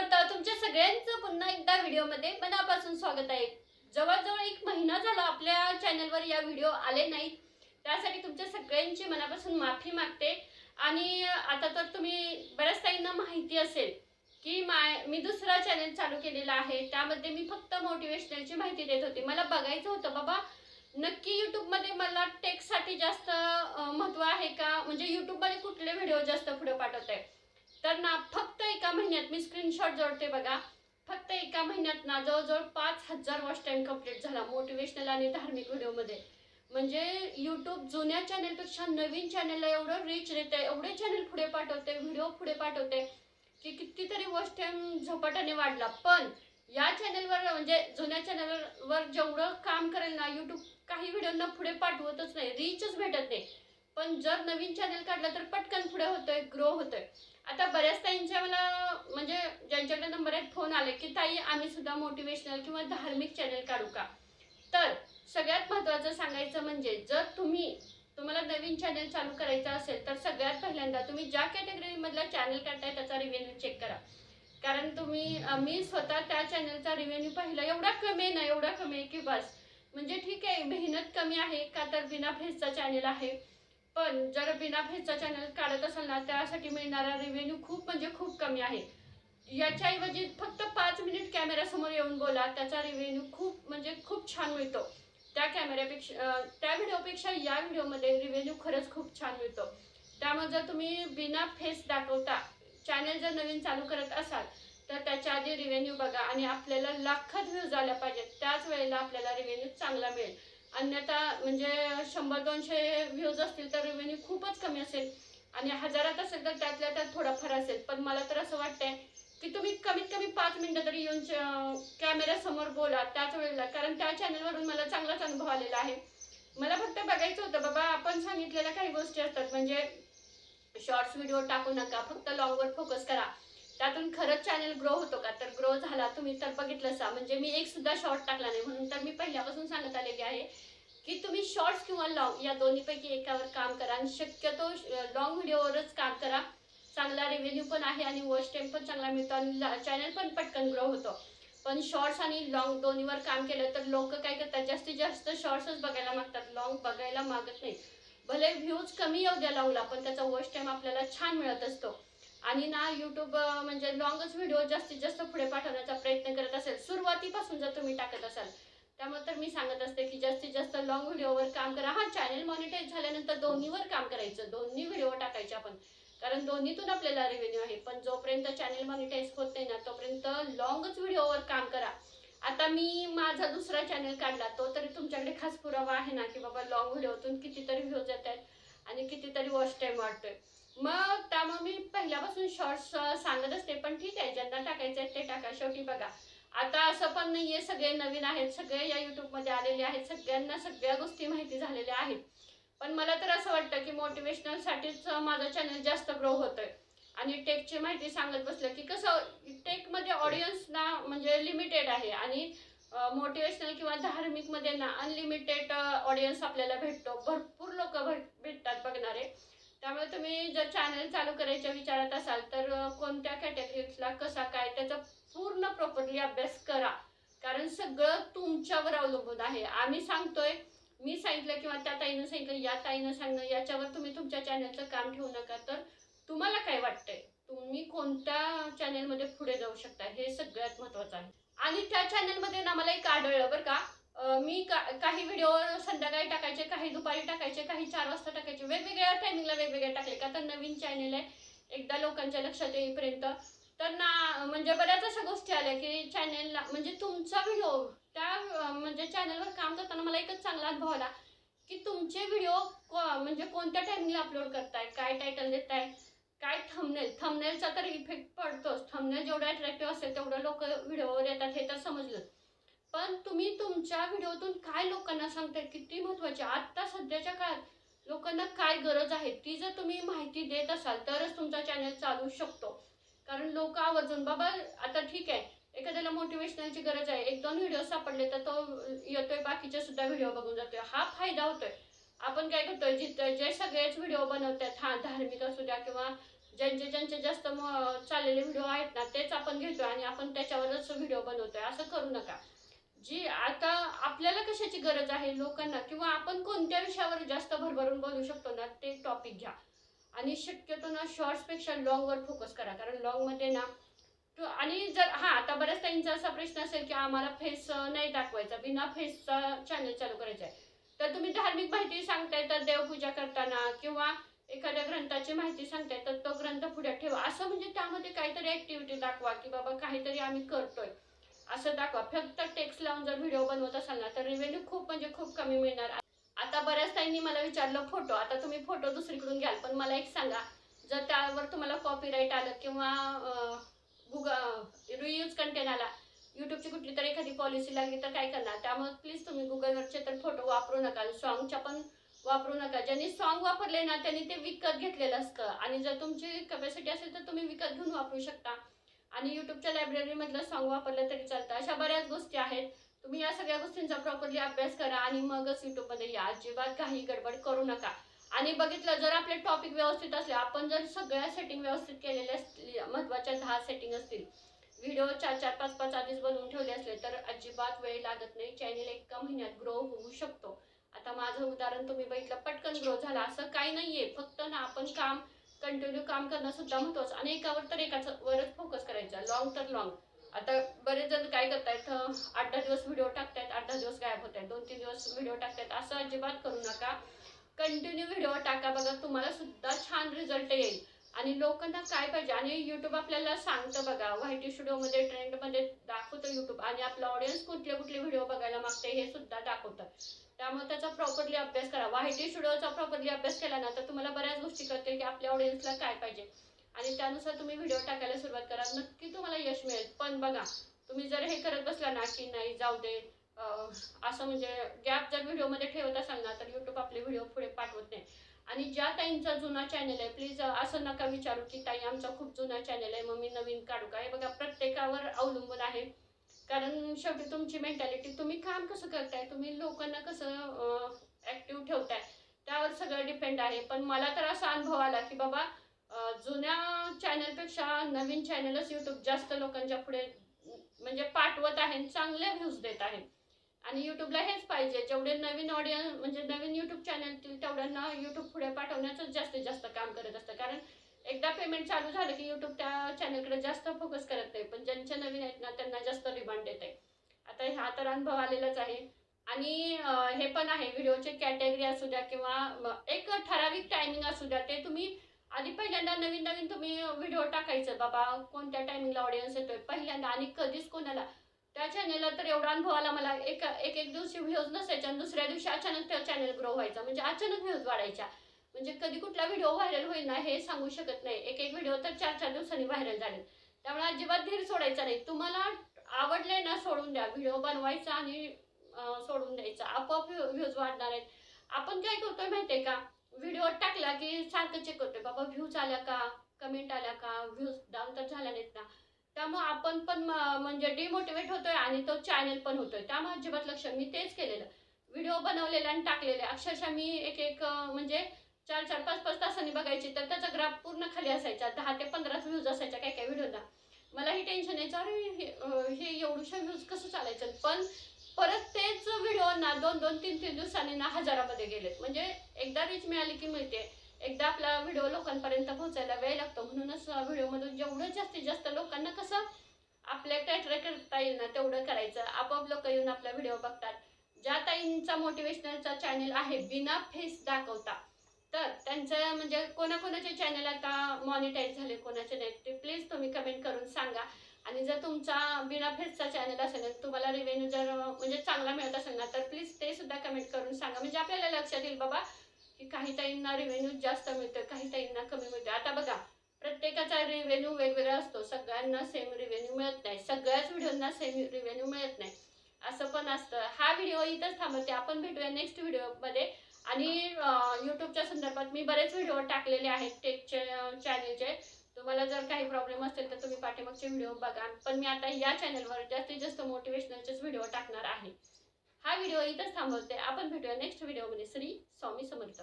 नमस्कार तुमच्या सगळ्यांचं पुन्हा एकदा व्हिडिओमध्ये मनापासून स्वागत आहे। जवळजवळ 1 महिना झाला आपल्या चॅनलवर या व्हिडिओ आले नाहीत, त्यासाठी तुमच्या सगळ्यांची मनापासून माफी मागते। आणि आता तर तुम्ही बऱ्याच ताईंना माहिती असेल की मी दुसरा चॅनल चालू केलेला आहे, त्यामध्ये मी फक्त मोटिवेशनलची माहिती देत होते। मला बघायचं होतं बाबा नक्की YouTube मध्ये मला टेकसाठी जास्त महत्त्व आहे का, म्हणजे YouTube मध्ये कुठले व्हिडिओ जास्त पुढे पाठवताय। तर ना फक्त एका महिन्यात मी स्क्रीनशॉट जोडते बघा, फक्त एका महिन्यात ना जवळजवळ 5000 वॉच टाइम कंप्लीट झाला मोटिवेशनल आणि धार्मिक व्हिडिओमध्ये। म्हणजे YouTube जुन्या चॅनलपेक्षा नवीन चॅनलला एवढं रीच देते, एवढे चॅनल पुढे पाठवते, व्हिडिओ पुढे पाठवते की कितीतरी वॉच टाइम झपाट्याने वाढला। पण या चॅनलवर म्हणजे जुन्या चॅनलवर जेवढं काम करेल ना YouTube काही व्हिडिओंना पुढे पाठवतच नाही, रीचच भेटत नाही। पण जर नवीन चॅनल काढलं तर पटकन पुढे होतोय, ग्रो होतोय। आता बऱ्याच ताईंच्या मला म्हणजे ज्यांच्याकडे नंबर आहेत फोन आले की ताई आम्ही सुद्धा मोटिवेशनल किंवा धार्मिक चॅनल काढू का। तर सगळ्यात महत्त्वाचं सांगायचं म्हणजे जर तुम्हाला नवीन चॅनल चालू करायचं असेल तर सगळ्यात पहिल्यांदा तुम्ही ज्या कॅटेगरीमधला चॅनल काढताय त्याचा रिव्हेन्यू चेक करा। कारण मी स्वतः त्या चॅनलचा रिव्हेन्यू पाहिला, एवढा कमी आहे ना, एवढा कमी आहे की बस। म्हणजे ठीक आहे मेहनत कमी आहे का तर बिना फेसचा चॅनल आहे, पण जर बिना फेसचा चॅनल काढत असाल ना त्यासाठी मिळणारा रिव्हेन्यू खूप म्हणजे खूप कमी आहे। याच्याऐवजी फक्त 5 मिनिट कॅमेऱ्यासमोर येऊन बोला, त्याचा रिव्हेन्यू खूप म्हणजे खूप छान मिळतो। त्या व्हिडिओपेक्षा या व्हिडिओमध्ये रिव्हेन्यू खरंच खूप छान मिळतो। त्यामुळे जर तुम्ही बिना फेस दाखवता चॅनल जर नवीन चालू करत असाल तर त्याच्या आधी रिव्हेन्यू बघा आणि आपल्याला लाखात व्ह्यूज आल्या पाहिजेत, त्याच वेळेला आपल्याला रिव्हेन्यू चांगला मिळेल। अन्यथा म्हणजे 100-200 व्ह्यूज असतील तर रिव्हेन्यू खूपच कमी असेल आणि हजारात असेल तर त्यातल्या त्यात थोडाफार असेल। पण मला तर असं वाटतंय की तुम्ही कमीत कमी 5 मिनिटं तरी येऊन कॅमेऱ्यासमोर बोला त्याच वेळेला, कारण त्या चॅनलवरून मला चांगलाच अनुभव आलेला आहे। मला फक्त बघायचं होतं बाबा आपण सांगितलेल्या काही गोष्टी असतात, म्हणजे शॉर्ट्स व्हिडिओ टाकू नका, फक्त लॉंगवर फोकस करा, त्यातून खरंच चॅनल ग्रो होतो का, तर ग्रो झाला तुम्ही तर बघितलंच। म्हणजे मी एक सुद्धा शॉर्ट टाकला नाही, म्हणून तर मी पहिल्यापासून सांगत आलेली आहे की तुम्ही शॉर्ट्स किंवा लॉंग या दोन्हीपैकी एकावर काम करा आणि शक्यतो लॉंग व्हिडिओवरच काम करा। चांगला रिव्हेन्यू पण आहे आणि वॉच टाइम पण चांगला मिळतो आणि चॅनल पण पटकन ग्रो होतो। पण शॉर्ट्स आणि लॉंग दोन्हीवर काम केलं तर लोक काय करतात, जास्तीत जास्त शॉर्ट्सच बघायला मागतात, लॉंग बघायला मागत नाही। भले व्ह्यूज कमी येऊ द्या लॉंगला, पण त्याचा वॉच टाइम आपल्याला छान मिळत असतो। आणि ना YouTube म्हणजे लॉंगच व्हिडिओ जास्तीत जास्त पुढे पाठवण्याचा प्रयत्न करत असेल सुरुवातीपासून जर तुम्ही टाकत असाल, त्यामुळे तर मी सांगत असते की जास्तीत जास्त लॉंग व्हिडिओवर काम करा। हा चॅनल मॉनिटाईज झाल्यानंतर दोन्हीवर काम करायचं, दोन्ही व्हिडिओ टाकायचे आपण, कारण दोन्हीतून आपल्याला रेव्हेन्यू आहे। पण जोपर्यंत चॅनल मॉनिटाईज होत नाही ना तोपर्यंत लॉंगच व्हिडिओवर काम करा। आता मी माझा दुसरा चॅनल काढला तो तरी तुमच्याकडे खास पुरावा आहे ना की बाबा लॉंग व्हिडिओतून कितीतरी व्ह्यूज येत आहेत आणि कितीतरी वॉच टाइम वाढतोय। मग त्यामुळे मी पहिल्यापासून शॉर्ट्स सांगत असते, पण ठीक आहे ज्यांना टाकायचं आहे ते टाका। शेवटी बघा आता असं पण नाहीये सगळे नवीन आहेत, सगळे या YouTube मध्ये आलेले आहेत, सगळ्यांना सगळ्या गोष्टी माहिती झालेल्या आहेत। पण मला तर असं वाटतं की मोटिवेशनल साठीच माझं चॅनल जास्त ग्रो होतोय आणि टेकची माहिती सांगत बसलं की कसं टेकमध्ये ऑडियन्स ना म्हणजे लिमिटेड आहे आणि मोटिवेशनल किंवा धार्मिक मध्ये ना अनलिमिटेड ऑडियन्स आपल्याला भेटतो, भरपूर लोक भेटतात बघणारे। त्यामुळे तुम्ही जर चॅनल चालू करायच्या विचारात असाल तर कोणत्या कॅटेगरीजला कसा काय त्याचा पूर्ण प्रॉपरली अभ्यास करा, कारण सगळं तुमच्यावर अवलंबून आहे। आम्ही सांगतोय, मी सांगितलं किंवा त्या ताईनं सांगितलं, या ताईनं सांगणं याच्यावर तुम्ही तुमच्या चॅनलचं काम ठेवू नका। तर तुम्हाला काय वाटतंय, तुम्ही कोणत्या चॅनलमध्ये पुढे जाऊ शकता हे सगळ्यात महत्त्वाचं आहे। आणि त्या चॅनलमध्ये ना मला एक आढळलं बरं का, मी काही व्हिडिओ संध्याकाळी टाकायचे, काही दुपारी टाकायचे, काही 4 वाजता टाकायचे, वेगवेगळ्या टायमिंगला वेगवेगळे टाकले का तर नवीन चॅनल आहे, एकदा लोकांच्या लक्षात येईपर्यंत। तर ना म्हणजे बऱ्याच अशा गोष्टी आल्या की चॅनलला म्हणजे तुमचा व्हिडिओ त्या म्हणजे चॅनलवर काम करताना मला एकच चांगला अनुभव आला की तुमचे व्हिडिओ म्हणजे कोणत्या टायमिंगला अपलोड करताय, काय टायटल देताय, काय थंबनेलचा तर इफेक्ट पडतोच। थंबनेल जेवढं अट्रॅक्टिव्ह असेल तेवढं लोक व्हिडिओवर येतात हे तर समजलं, पण तुम्ही तुमच्या व्हिडिओतून काय लोकांना सांगताय किती महत्त्वाचे। आता सध्याच्या काळात लोकांना काय गरज आहे ती जर तुम्ही माहिती देत असाल तरच तुमचा चॅनल चालू शकतो। कारण लोक आवर्जून बाबा आता ठीक आहे एखाद्याला मोटिवेशनलची गरज आहे, 1-2 व्हिडिओ सापडले तर तो येतोय बाकीचे सुद्धा व्हिडिओ बघून जातोय, हा फायदा होतोय। आपण काय करतोय जे सगळेच व्हिडिओ बनवतात, हा धार्मिक असू द्या किंवा ज्यांचे ज्यांचे जास्त चाललेले व्हिडिओ आहेत ना तेच आपण घेतोय आणि आपण त्याच्यावरच व्हिडिओ बनवतोय, असं करू नका. जी आता आपल्याला कशाची गरज आहे लोकांना, किंवा आपण कोणत्या विषयावर जास्त भरभरून बोलू शकतो ना ते टॉपिक घ्या. आणि शक्यतो ना शॉर्ट्सपेक्षा लॉंगवर फोकस करा, कारण लॉंगमध्ये ना आणि जर आता बऱ्याच ताईंचा असा प्रश्न असेल की आम्हाला फेस नाही दाखवायचा, बिना फेसचा चॅनल चालू करायचा आहे, तर तुम्ही धार्मिक माहिती सांगताय तर देवपूजा करताना किंवा एखाद्या ग्रंथाची माहिती सांगताय तर तो ग्रंथ पुढे ठेवा, असं म्हणजे त्यामध्ये काहीतरी ऍक्टिव्हिटी दाखवा की बाबा काहीतरी आम्ही करतोय असं दाखवा. फक्त टेक्स्ट लावून जर व्हिडिओ बनवत असाल ना तर रेव्हेन्यू खूप म्हणजे खूप कमी मिळणार. आता बऱ्याच ताईंनी मला विचारलं फोटो, आता तुम्ही फोटो दुसरीकडून घ्याल, पण मला एक सांगा, जर त्यावर तुम्हाला कॉपीराईट आलं किंवा रियूज कंटेंट आला, यूट्यूबची कुठली तरी एखादी पॉलिसी लागली तर काय करणार? त्यामुळे प्लीज तुम्ही गुगलवरचे तर फोटो वापरू नका, सॉन्गच्या पण वापरू नका. ज्यांनी सॉन्ग वापरले ना त्यांनी ते विकत घेतलेलं असतं, आणि जर तुमची कॅपॅसिटी असेल तर तुम्ही विकत घेऊन वापरू शकता, आणि यूट्यूबच्या लायब्ररीमधलं सॉन्ग वापरलं तरी चालतं. अशा बऱ्याच गोष्टी आहेत. तुम्ही या सगळ्या गोष्टींचा प्रॉपरली अभ्यास करा आणि मगच यूट्यूबमध्ये या. अजिबात काही गडबड करू नका. आणि बघितलं, जर आपले टॉपिक व्यवस्थित असले, आपण जर सगळ्या सेटिंग व्यवस्थित केलेल्या असतील, महत्त्वाच्या 10 सेटिंग असतील, व्हिडिओ 4-4, 5-5 आधीच बनवून ठेवले असले, तर अजिबात वेळ लागत नाही. चॅनल 1 महिन्यात ग्रो होऊ शकतो. आता माझं उदाहरण तुम्ही बघितलं, पटकन ग्रो झाला, असं काही नाहीये. फक्त ना आपण कंटिन्यू काम करणं सुद्धा महत्त्वाचं, आणि एकावर तर एकाच वरच फोकस करायचा, लॉंग तर लॉंग. आता बरेच जण काय करतायत, 8-10 दिवस व्हिडिओ टाकतायत, 8-10 दिवस गायब होत आहेत, 2-3 दिवस व्हिडिओ टाकतायत, असं अजिबात करू नका. कंटिन्यू व्हिडिओ टाका, बघा तुम्हाला सुद्धा छान रिझल्ट येईल. आणि लोकांना काय पाहिजे, आणि युट्यूब आपल्याला सांगतं बघा, व्हायटी स्टुडिओमध्ये ट्रेंडमध्ये दाखवतं युट्यूब, आणि आपला ऑडियन्स कुठले कुठले व्हिडिओ बघायला मागते हे सुद्धा दाखवतं. त्यामुळे त्याचा प्रॉपरली अभ्यास करा. व्हायटी स्टुडिओचा प्रॉपरली अभ्यास केला ना तर तुम्हाला बऱ्याच गोष्टी कळतील की आपल्या ऑडियन्सला काय पाहिजे, आणि त्यानुसार तुम्ही व्हिडिओ टाकायला सुरुवात करा. नक्की तुम्हाला यश मिळेल. पण बघा, तुम्ही जर हे करत बसला ना की नाही जाऊ दे, असं म्हणजे गॅप जर व्हिडिओमध्ये ठेवत असाल ना तर यूट्यूब आपले व्हिडिओ पुढे पाठवत नाही. आणि ज्या ताईंचा जुना चॅनल आहे, प्लीज असं नका विचारू की ताई आमचा खूप जुना चॅनल आहे मग मी नवीन काढू का. हे बघा, प्रत्येकावर अवलंबून आहे, कारण शेवटी तुमची मेंटॅलिटी, तुम्ही काम कसं करताय, तुम्ही लोकांना कसं ऍक्टिव्ह ठेवताय, त्यावर सगळं डिपेंड आहे. पण मला तर असा अनुभव आला की बाबा, जुन्या चॅनलपेक्षा नवीन चॅनलच यूट्यूब जास्त लोकांच्या पुढे म्हणजे पाठवत आहे, चांगले व्ह्यूज देत आहे. आणि यूट्यूबला हेच पाहिजे, जेवढे नवीन ऑडियन्स म्हणजे नवीन यूट्यूब चॅनल तेवढ्यांना यूट्यूब पुढे पाठवण्याचं जास्तीत जास्त काम करत असतं. कारण एकदा पेमेंट चालू झालं की यूट्यूब त्या चॅनलकडे जास्त फोकस करत नाही, पण ज्यांचे नवीन आहेत ना त्यांना जास्त डिमांड देत आहे. आता हा तर अनुभव आलेलाच आहे. आणि हे पण आहे, व्हिडिओची कॅटेगरी असू द्या किंवा एक ठराविक टायमिंग असू द्या, ते तुम्ही आधी पहिल्यांदा नवीन नवीन तुम्ही व्हिडिओ टाकायचं, बाबा कोणत्या टायमिंगला ऑडियन्स येतोय पहिल्यांदा, आणि कधीच कोणाला. त्या चॅनलला तर एवढा अनुभव आला मला, एक दिवशी व्ह्यूज नसायच्या आणि दुसऱ्या दिवशी अचानक त्या चॅनल ग्रो व्हायचा, म्हणजे अचानक व्ह्यूज वाढायच्या. म्हणजे कधी कुठला व्हिडिओ व्हायरल होईल ना हे सांगू शकत नाही. एक व्हिडिओ तर 4-4 दिवसांनी व्हायरल झाले. त्यामुळे अजिबात धीर सोडायचा नाही. तुम्हाला आवडलंय ना, सोडून द्या, व्हिडिओ बनवायचा आणि सोडून द्यायचा, आपोआप व्ह्यूज वाढणार आहेत. आपण काय करतोय माहितीये का, व्हिडिओ टाकला की सारखं चेक करतोय, बाबा व्ह्यूज आल्या का, कमेंट आल्या का, व्ह्यूज डाऊन तर झाल्या नाहीत ना. त्यामुळे आपण पण म्हणजे डिमोटिवेट होतोय आणि तो चॅनल पण होतोय. त्यामुळे अजिबात लक्ष, मी तेच केलेलं, व्हिडिओ बनवलेले आणि टाकलेले. अक्षरशः मी एक म्हणजे 4-4, 5-5 तासांनी बघायची तर त्याचा ग्राफ पूर्ण खाली असायचा, 10 ते 15 व्ह्यूज असायच्या काही काही व्हिडिओला. मलाही टेन्शन यायचं, अरे हे एवढूशा व्ह्यूज कसं चालायचं. पण परत तेच व्हिडिओ ना 2-2, 3-3 दिवसांनी ना हजारामध्ये गेलेत. म्हणजे एकदा रीच मिळाली की मिळते, एकदा आपला व्हिडिओ लोकांपर्यंत पोहोचायला वेळ लागतो. म्हणूनच व्हिडिओमधून जेवढं जास्तीत जास्त लोकांना कसं आपल्याकडे अट्रॅक्ट करता येईल ना तेवढं करायचं. आपोआप लोक येऊन आपला व्हिडिओ बघतात. ज्या ताईंचा मोटिवेशनलचा चॅनल आहे बिना फेस दाखवता, तर त्यांचं म्हणजे कोणाकोणाचे चॅनल आता मॉनिटाईज झाले, कोणाचे नाही, ते प्लीज तुम्ही कमेंट करून सांगा. आणि जर तुमचा बिना फेसचा चॅनल असेल आणि तुम्हाला रिव्हेन्यू जर म्हणजे चांगला मिळत असेल ना तर प्लीज ते सुद्धा कमेंट करून सांगा. म्हणजे आपल्याला लक्षात येईल बाबा की काही ताईंना रिव्हेन्यू जास्त मिळतो, काही ताईंना कमी मिळतो. आता बघा, प्रत्येकाचा रिव्हेन्यू वेगवेगळा असतो, सगळ्यांना सेम रिव्हेन्यू मिळत नाही, सगळ्याच व्हिडिओंना सेम रिव्हेन्यू मिळत नाही, असं पण असतं. हा व्हिडिओ इथंच थांबवते, आपण भेटूया नेक्स्ट व्हिडिओमध्ये. आणि यूट्यूबच्या संदर्भात मी बरेच व्हिडिओ टाकलेले आहेत टेकचे चॅनलचे. तुम्हाला जर काही प्रॉब्लेम असेल तर तुम्ही पाठीमागचे व्हिडिओ बघा. पण मी आता या चॅनलवर जास्तीत जास्त मोटिवेशनलचेच व्हिडिओ टाकणार आहे. हा व्हिडिओ इथंच थांबवते, आपण भेटूया नेक्स्ट व्हिडिओमध्ये. श्री स्वामी समर्थ.